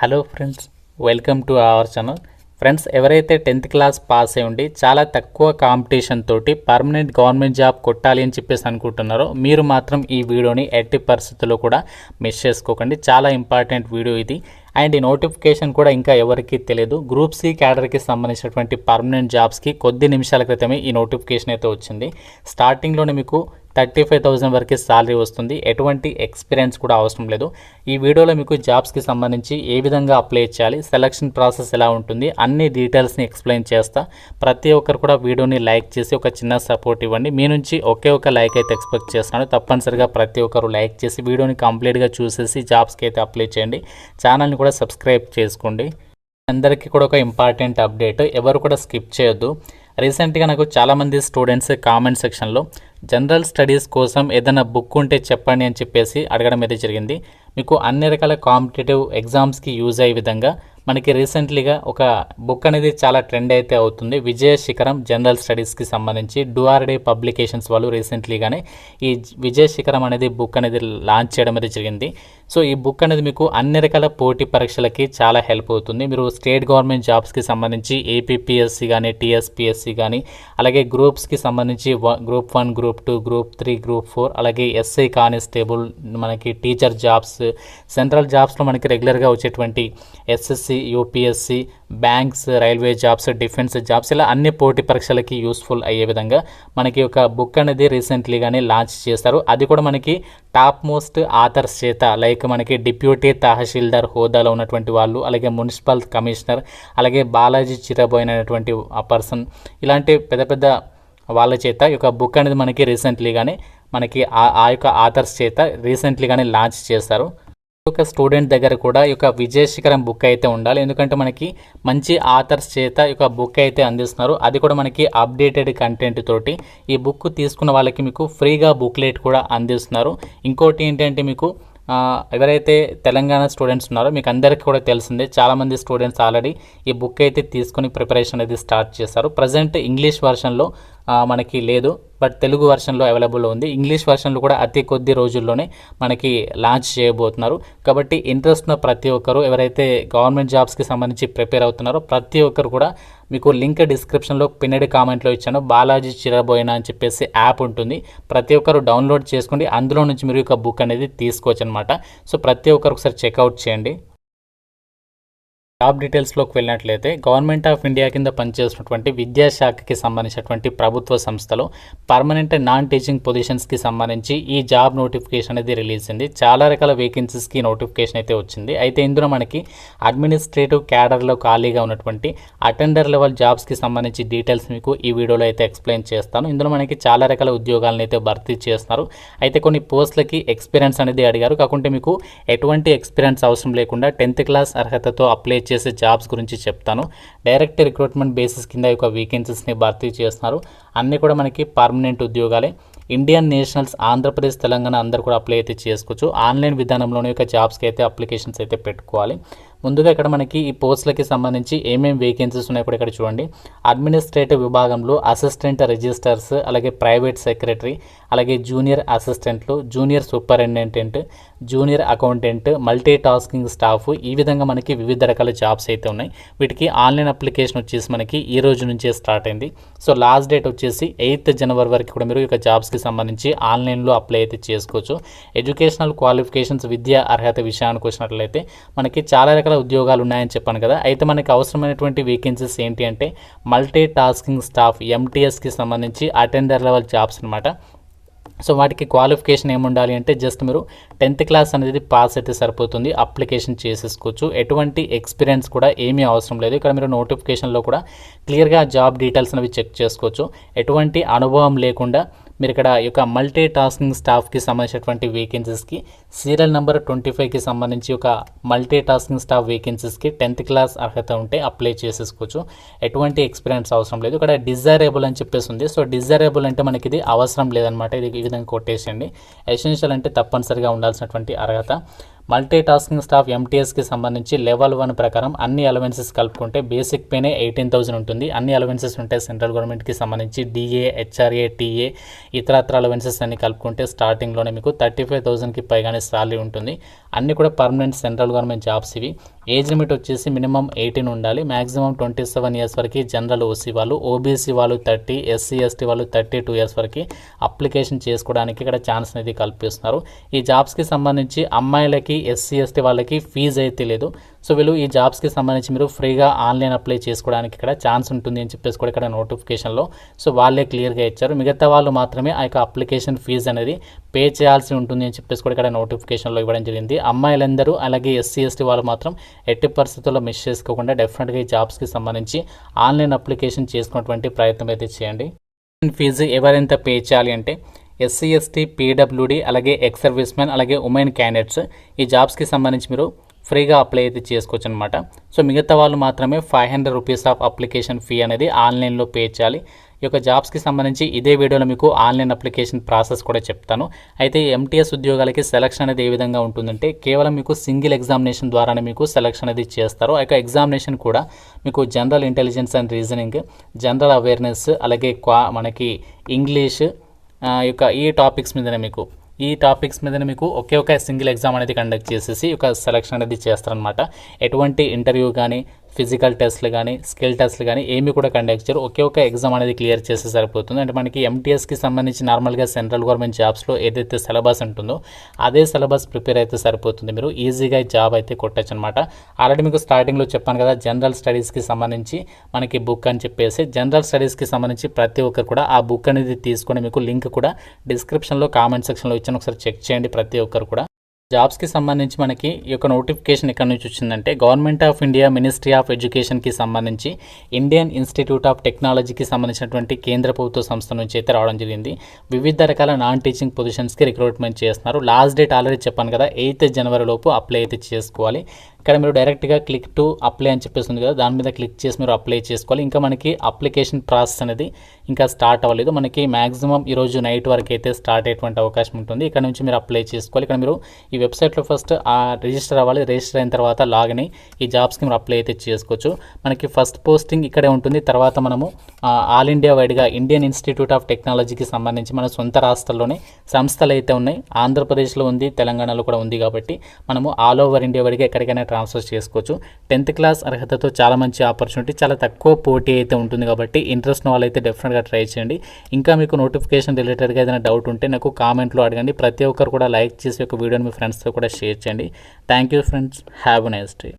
Hello friends, welcome to our channel. Friends, ఎవరైతే 10th class pass అయి ఉండి చాలా తక్కువ కాంపిటీషన్ తోటి పర్మనెంట్ గవర్నమెంట్ జాబ్ కొట్టాలి అని చెప్పేసి అనుకుంటున్నారో మీరు మాత్రం ఈ వీడియోని ఎట్టి పరిస్థితుల్లో కూడా మిస్ చేసుకోకండి. చాలా ఇంపార్టెంట్ వీడియో ఇది. అండ్ ఈ నోటిఫికేషన్ కూడా ఇంకా ఎవరికి తెలియదు. గ్రూప్ సి క్యాడర్కి సంబంధించినటువంటి పర్మనెంట్ జాబ్స్కి కొద్ది నిమిషాల క్రితమే ఈ నోటిఫికేషన్ అయితే వచ్చింది. స్టార్టింగ్లోనే మీకు 35,000 వరకు శాలరీ వస్తుంది. ఎటువంటి ఎక్స్పీరియన్స్ కూడా అవసరం లేదు. ఈ వీడియోలో మీకు జాబ్స్కి సంబంధించి ఏ విధంగా అప్లై చేయాలి, సెలక్షన్ ప్రాసెస్ ఎలా ఉంటుంది, అన్ని డీటెయిల్స్ని ఎక్స్ప్లెయిన్ చేస్తా. ప్రతి ఒక్కరు కూడా వీడియోని లైక్ చేసి ఒక చిన్న సపోర్ట్ ఇవ్వండి. మీ నుంచి ఒకే ఒక లైక్ అయితే ఎక్స్పెక్ట్ చేస్తున్నాను. తప్పనిసరిగా ప్రతి ఒక్కరు లైక్ చేసి వీడియోని కంప్లీట్గా చూసేసి జాబ్స్కి అయితే అప్లై చేయండి. ఛానల్ని కూడా సబ్స్క్రైబ్ చేసుకోండి. అందరికీ కూడా ఒక ఇంపార్టెంట్ అప్డేట్, ఎవరు కూడా స్కిప్ చేయొద్దు. రీసెంట్గా నాకు చాలామంది స్టూడెంట్స్ కామెంట్ సెక్షన్లో జనరల్ స్టడీస్ కోసం ఏదైనా బుక్ ఉంటే చెప్పండి అని చెప్పేసి అడగడం అయితే జరిగింది. మీకు అన్ని రకాల కాంపిటేటివ్ ఎగ్జామ్స్కి యూజ్ అయ్యే విధంగా మనకి రీసెంట్లీగా ఒక బుక్ అనేది చాలా ట్రెండ్ అయితే అవుతుంది. విజయ శిఖరం జనరల్ స్టడీస్కి సంబంధించి డూఆర్డే పబ్లికేషన్స్ వాళ్ళు రీసెంట్లీగానే ఈ విజయ శిఖరం అనేది బుక్ అనేది లాంచ్ చేయడం అయితే జరిగింది. సో ఈ బుక్ అనేది మీకు అన్ని రకాల పోటీ పరీక్షలకి చాలా హెల్ప్ అవుతుంది. మీరు స్టేట్ గవర్నమెంట్ జాబ్స్కి సంబంధించి ఏపీపీఎస్సీ కానీ, టీఎస్పీఎస్సీ కానీ, అలాగే గ్రూప్స్కి సంబంధించి గ్రూప్ 1, గ్రూప్ 2, గ్రూప్ 3, గ్రూప్ 4, అలాగే ఎస్ఐ కానిస్టేబుల్, మనకి టీచర్ జాబ్స్, సెంట్రల్ జాబ్స్లో మనకి రెగ్యులర్గా వచ్చేటువంటి SSC, UPSC, banks, railway jobs, defence jobs, ఇలా అన్ని పోటీ పరీక్షలకి యూస్ఫుల్ అయ్యే విధంగా మనకి ఒక బుక్ అనేది రీసెంట్లీగానే లాంచ్ చేస్తారు. అది కూడా మనకి టాప్ మోస్ట్ ఆథర్స్ చేత, లైక్ మనకి డిప్యూటీ తహసీల్దార్ హోదాలో ఉన్నటువంటి వాళ్ళు, అలాగే మున్సిపల్ కమిషనర్, అలాగే బాలాజీ చిరబోయిన్ అనేటువంటి ఆ పర్సన్, ఇలాంటి పెద్ద పెద్ద వాళ్ళ చేత ఈ యొక్క బుక్ అనేది మనకి రీసెంట్లీగానే మనకి ఆ యొక్క ఆథర్స్ చేత రీసెంట్లీగానే లాంచ్ చేస్తారు. ఒక స్టూడెంట్ దగ్గర కూడా ఈ యొక్క విజయ శిఖరం బుక్ అయితే ఉండాలి. ఎందుకంటే మనకి మంచి ఆథర్స్ చేత ఈ యొక్క బుక్ అయితే అందిస్తున్నారు. అది కూడా మనకి అప్డేటెడ్ కంటెంట్ తోటి ఈ బుక్ తీసుకున్న వాళ్ళకి మీకు ఫ్రీగా బుక్లెట్ కూడా అందిస్తున్నారు. ఇంకోటి ఏంటంటే మీకు ఎవరైతే తెలంగాణ స్టూడెంట్స్ ఉన్నారో మీకు అందరికీ కూడా తెలిసిందే, చాలామంది స్టూడెంట్స్ ఆల్రెడీ ఈ బుక్ అయితే తీసుకొని ప్రిపరేషన్ అనేది స్టార్ట్ చేస్తారు. ప్రజెంట్ ఇంగ్లీష్ వర్షన్లో మనకి లేదు, బట్ తెలుగు వర్షన్లో అవైలబుల్లో ఉంది. ఇంగ్లీష్ వర్షన్లో కూడా అతి కొద్ది రోజుల్లోనే మనకి లాంచ్ చేయబోతున్నారు. కాబట్టి ఇంట్రెస్ట్ ఉన్న ప్రతి ఒక్కరు, ఎవరైతే గవర్నమెంట్ జాబ్స్కి సంబంధించి ప్రిపేర్ అవుతున్నారో ప్రతి ఒక్కరు కూడా, మీకు లింక్ డిస్క్రిప్షన్లో పిన్నెడ్ కామెంట్లో ఇచ్చాను. బాలాజీ చిరబోయిన అని చెప్పేసి యాప్ ఉంటుంది. ప్రతి ఒక్కరు డౌన్లోడ్ చేసుకోండి. అందులో నుంచి మీరు ఒక బుక్ అనేది తీసుకోవచ్చు అనమాట. సో ప్రతి ఒక్కరు ఒకసారి చెక్అవుట్ చేయండి. జాబ్ డీటెయిల్స్లోకి వెళ్ళినట్లయితే, గవర్నమెంట్ ఆఫ్ ఇండియా కింద పనిచేస్తున్నటువంటి విద్యాశాఖకి సంబంధించినటువంటి ప్రభుత్వ సంస్థలో పర్మనెంట్ నాన్ టీచింగ్ పొజిషన్స్కి సంబంధించి ఈ జాబ్ నోటిఫికేషన్ అనేది రిలీజ్ అయింది. చాలా రకాల వేకెన్సీస్కి నోటిఫికేషన్ అయితే వచ్చింది. అయితే ఇందులో మనకి అడ్మినిస్ట్రేటివ్ క్యాడర్లో ఖాళీగా ఉన్నటువంటి అటెండర్ లెవెల్ జాబ్స్కి సంబంధించి డీటెయిల్స్ మీకు ఈ వీడియోలో అయితే ఎక్స్ప్లెయిన్ చేస్తాను. ఇందులో మనకి చాలా రకాల ఉద్యోగాలను అయితే భర్తీ చేస్తున్నారు. అయితే కొన్ని పోస్టులకి ఎక్స్పీరియన్స్ అనేది అడిగారు. కాకుంటే మీకు ఎటువంటి ఎక్స్పీరియన్స్ అవసరం లేకుండా 10th క్లాస్ అర్హతతో అప్లై చేసే జాబ్స్ గురించి చెప్తాను. డైరెక్ట్ రిక్రూట్మెంట్ బేసిస్ కింద యొక్క వేకెన్సీస్ని భర్తీ చేస్తున్నారు. అన్నీ కూడా మనకి permanent ఉద్యోగాలే. Indian nationals Andhra Pradesh, Telangana అందరూ కూడా అప్లై అయితే చేసుకోవచ్చు. ఆన్లైన్ విధానంలోనే యొక్క జాబ్స్కి అయితే అప్లికేషన్స్ అయితే పెట్టుకోవాలి. ముందుగా ఇక్కడ మనకి ఈ పోస్టులకి సంబంధించి ఏమేమి వేకెన్సీస్ ఉన్నాయో కూడా ఇక్కడ చూడండి. అడ్మినిస్ట్రేటివ్ విభాగంలో అసిస్టెంట్ రిజిస్టర్స్, అలాగే ప్రైవేట్ సెక్రటరీ, అలాగే జూనియర్ అసిస్టెంట్లు, junior superintendent, junior accountant, multi tasking staff, ఈ విధంగా మనకి వివిధ రకాల జాబ్స్ అయితే ఉన్నాయి. వీటికి ఆన్లైన్ అప్లికేషన్ వచ్చేసి మనకి ఈ రోజు నుంచే స్టార్ట్ అయింది. సో లాస్ట్ డేట్ వచ్చేసి 8th జనవరి వరకు కూడా మీరు ఈ యొక్క జాబ్స్కి సంబంధించి ఆన్లైన్లో అప్లై అయితే చేసుకోవచ్చు. ఎడ్యుకేషనల్ క్వాలిఫికేషన్స్, విద్యా అర్హత విషయానికి వచ్చినట్లయితే మనకి చాలా రకాల ఉద్యోగాలు ఉన్నాయని చెప్పాను కదా. అయితే మనకి అవసరమైనటువంటి వేకెన్సీస్ ఏంటి అంటే మల్టీ టాస్కింగ్ స్టాఫ్, ఎంటీఎస్కి సంబంధించి అటెండర్ లెవెల్ జాబ్స్ అనమాట. సో వాటికి క్వాలిఫికేషన్ ఏముండాలి అంటే జస్ట్ మీరు 10th క్లాస్ అనేది పాస్ అయితే సరిపోతుంది, అప్లికేషన్ చేసేసుకోవచ్చు. ఎటువంటి ఎక్స్పీరియన్స్ కూడా ఏమీ అవసరం లేదు. ఇక్కడ మీరు నోటిఫికేషన్లో కూడా క్లియర్గా జాబ్ డీటెయిల్స్ అనేవి చెక్ చేసుకోవచ్చు. ఎటువంటి అనుభవం లేకుండా మీరు ఇక్కడ ఈ యొక్క మల్టీ టాస్కింగ్ స్టాఫ్కి సంబంధించినటువంటి వేకెన్సీస్కి సీరియల్ నెంబర్ 25కి సంబంధించి ఒక మల్టీ టాస్కింగ్ స్టాఫ్ వేకెన్సీస్కి 10th క్లాస్ అర్హత ఉంటే అప్లై చేసేసుకోవచ్చు. ఎటువంటి ఎక్స్పీరియన్స్ అవసరం లేదు. ఇక్కడ డిజైరబుల్ అని చెప్పేసి ఉంది. సో డిజైరబుల్ అంటే మనకి ఇది అవసరం లేదనమాట. ఇది ఈ విధంగా కొట్టేసేయండి. ఎసెన్షియల్ అంటే తప్పనిసరిగా ఉండాల్సినటువంటి అర్హత. మల్టీ టాస్కింగ్ స్టాఫ్ ఎంటీఎస్కి సంబంధించి లెవెల్ 1 ప్రకారం అన్ని అలవెన్సెస్ కలుపుకుంటే బేసిక్ పేనే 18,000 ఉంటుంది. అన్ని అలవెన్సెస్ ఉంటాయి సెంట్రల్ గవర్నమెంట్కి సంబంధించి డిఏ, హెచ్ఆర్ఏ, టీఏ ఇతరత్ర అలవెన్సెస్ అన్ని కలుపుకుంటే స్టార్టింగ్లోనే మీకు 35,000కి పైగానే శాలరీ ఉంటుంది. అన్ని కూడా పర్మనెంట్ సెంట్రల్ గవర్నమెంట్ జాబ్స్ ఇవి. ఏజ్ లిమిట్ వచ్చేసి మినిమం 18 ఉండాలి. మ్యాక్సిమం 27 ఇయర్స్ వరకు జనరల్ ఓసీ వాళ్ళు, ఓబీసీ వాళ్ళు 30, ఎస్సీ ఎస్టీ వాళ్ళు 32 ఇయర్స్ వరకు అప్లికేషన్ చేసుకోవడానికి ఇక్కడ ఛాన్స్ అనేది కల్పిస్తున్నారు. ఈ జాబ్స్కి సంబంధించి అమ్మాయిలకి, ఎస్సీ ఎస్టీ వాళ్ళకి ఫీజు అయితే లేదు. సో వీళ్ళు ఈ జాబ్స్కి సంబంధించి మీరు ఫ్రీగా ఆన్లైన్ అప్లై చేసుకోవడానికి ఇక్కడ ఛాన్స్ ఉంటుంది అని చెప్పేసి కూడా ఇక్కడ నోటిఫికేషన్లో సో వాళ్ళే క్లియర్గా ఇచ్చారు. మిగతా వాళ్ళు మాత్రమే ఆ యొక్క అప్లికేషన్ ఫీజు అనేది పే చేయాల్సి ఉంటుంది అని చెప్పేసి కూడా ఇక్కడ నోటిఫికేషన్లో ఇవ్వడం జరిగింది. అమ్మాయిలందరూ అలాగే ఎస్సీ ఎస్టీ వాళ్ళు మాత్రం ఎట్టి పరిస్థితుల్లో మిస్ చేసుకోకుండా డెఫినెట్గా ఈ జాబ్స్కి సంబంధించి ఆన్లైన్ అప్లికేషన్ చేసుకున్నటువంటి ప్రయత్నం అయితే చేయండి. ఫీజు ఎవరెంత పే చేయాలి అంటే ఎస్సీ ఎస్టీ, పీడబ్ల్యూడీ అలాగే ఎక్స్ సర్వీస్ మ్యాన్ అలాగే ఉమెన్ క్యాండిడేట్స్ ఈ జాబ్స్కి సంబంధించి మీరు ఫ్రీగా అప్లై అయితే చేసుకోవచ్చు అనమాట. సో మిగతా వాళ్ళు మాత్రమే 500 రూపీస్ ఆఫ్ అప్లికేషన్ ఫీ అనేది ఆన్లైన్లో పే చేయాలి. ఈ యొక్క జాబ్స్కి సంబంధించి ఇదే వీడియోలో మీకు ఆన్లైన్ అప్లికేషన్ ప్రాసెస్ కూడా చెప్తాను. అయితే ఎంటీఎస్ ఉద్యోగాలకి సెలక్షన్ అనేది ఏ విధంగా ఉంటుందంటే కేవలం మీకు సింగిల్ ఎగ్జామినేషన్ ద్వారానే మీకు సెలక్షన్ అనేది చేస్తారు. ఆ యొక్క ఎగ్జామినేషన్ కూడా మీకు general intelligence and reasoning, general awareness అలాగే మనకి ఇంగ్లీష్ ఈ టాపిక్స్ మీదనే మీకు ఒకే ఒక సింగిల్ ఎగ్జామ్ అనేది కండక్ట్ చేసేసి ఒక సెలక్షన్ అనేది చేస్తారనమాట. ఎటువంటి ఇంటర్వ్యూ కానీ, ఫిజికల్ టెస్ట్లు కానీ, స్కిల్ టెస్ట్లు కానీ ఏమి కూడా కండక్ట్ చేయరు. ఒకే ఒక ఎగ్జామ్ అనేది క్లియర్ చేస్తే సరిపోతుంది. అంటే మనకి ఎంటీఎస్కి సంబంధించి నార్మల్గా సెంట్రల్ గవర్నమెంట్ జాబ్స్లో ఏదైతే సిలబస్ ఉంటుందో అదే సిలబస్ ప్రిపేర్ అయితే సరిపోతుంది. మీరు ఈజీగా జాబ్ అయితే కొట్టచ్చు అనమాట. ఆల్రెడీ మీకు స్టార్టింగ్లో చెప్పాను కదా, జనరల్ స్టడీస్కి సంబంధించి మనకి బుక్ అని చెప్పేసి, జనరల్ స్టడీస్కి సంబంధించి ప్రతి ఒక్కరు కూడా ఆ బుక్ అనేది తీసుకొని మీకు లింక్ కూడా డిస్క్రిప్షన్లో కామెంట్ సెక్షన్లో ఇచ్చాను, ఒకసారి చెక్ చేయండి ప్రతి ఒక్కరు కూడా. జాబ్స్కి సంబంధించి మనకి ఈ యొక్క నోటిఫికేషన్ ఎక్కడి నుంచి వచ్చిందంటే government of India ministry of ఎడ్యుకేషన్కి సంబంధించి ఇండియన్ ఇన్స్టిట్యూట్ ఆఫ్ టెక్నాలజీకి సంబంధించినటువంటి కేంద్ర ప్రభుత్వ సంస్థ నుంచి అయితే రావడం జరిగింది. వివిధ రకాల నాన్ టీచింగ్ పొజిషన్స్కి రిక్రూట్మెంట్ చేస్తున్నారు. లాస్ట్ డేట్ ఆల్రెడీ చెప్పాను కదా, 8 జనవరి లోపు అప్లై అయితే చేసుకోవాలి. ఇక్కడ మీరు డైరెక్ట్గా క్లిక్ టు అప్లై అని చెప్పేసి ఉంది కదా, దాని మీద క్లిక్ చేసి మీరు అప్లై చేసుకోవాలి. ఇంకా మనకి అప్లికేషన్ ప్రాసెస్ అనేది ఇంకా స్టార్ట్ అవ్వలేదు. మనకి మ్యాక్సిమం ఈరోజు నైట్ వరకు అయితే స్టార్ట్ అయ్యేటువంటి అవకాశం ఉంటుంది. ఇక్కడ నుంచి మీరు అప్లై చేసుకోవాలి. ఇక్కడ మీరు ఈ వెబ్సైట్లో ఫస్ట్ రిజిస్టర్ అవ్వాలి. రిజిస్టర్ అయిన తర్వాత లాగిన్ అయ్యి ఈ జాబ్స్కి మీరు అప్లై అయితే చేసుకోవచ్చు. మనకి ఫస్ట్ పోస్టింగ్ ఇక్కడే ఉంటుంది. తర్వాత మనము ఆల్ ఇండియా వైడ్గా ఇండియన్ ఇన్స్టిట్యూట్ ఆఫ్ టెక్నాలజీకి సంబంధించి మన సొంత రాష్ట్రాల్లోనే సంస్థలు అయితే ఉన్నాయి. ఆంధ్రప్రదేశ్లో ఉంది, తెలంగాణలో కూడా ఉంది. కాబట్టి మనము ఆల్ ఓవర్ ఇండియా వైడ్గా ఎక్కడికైనా ట్రాన్స్ఫర్ చేసుకోవచ్చు. 10th క్లాస్ అర్హతతో చాలా మంచి ఆపర్చునిటీ, చాలా తక్కువ పోటీ అయితే ఉంటుంది. కాబట్టి ఇంట్రెస్ట్ ఉన్న వాళ్ళు అయితే డెఫినెట్గా ట్రై చేయండి. ఇంకా మీకు నోటిఫికేషన్ రిలేటెడ్గా ఏదైనా డౌట్ ఉంటే నాకు కామెంట్లో అడగండి. ప్రతి ఒక్కరు కూడా లైక్ చేసి ఒక వీడియోని మీ ఫ్రెండ్స్తో కూడా షేర్ చేయండి. Thank you friends, have a nice day.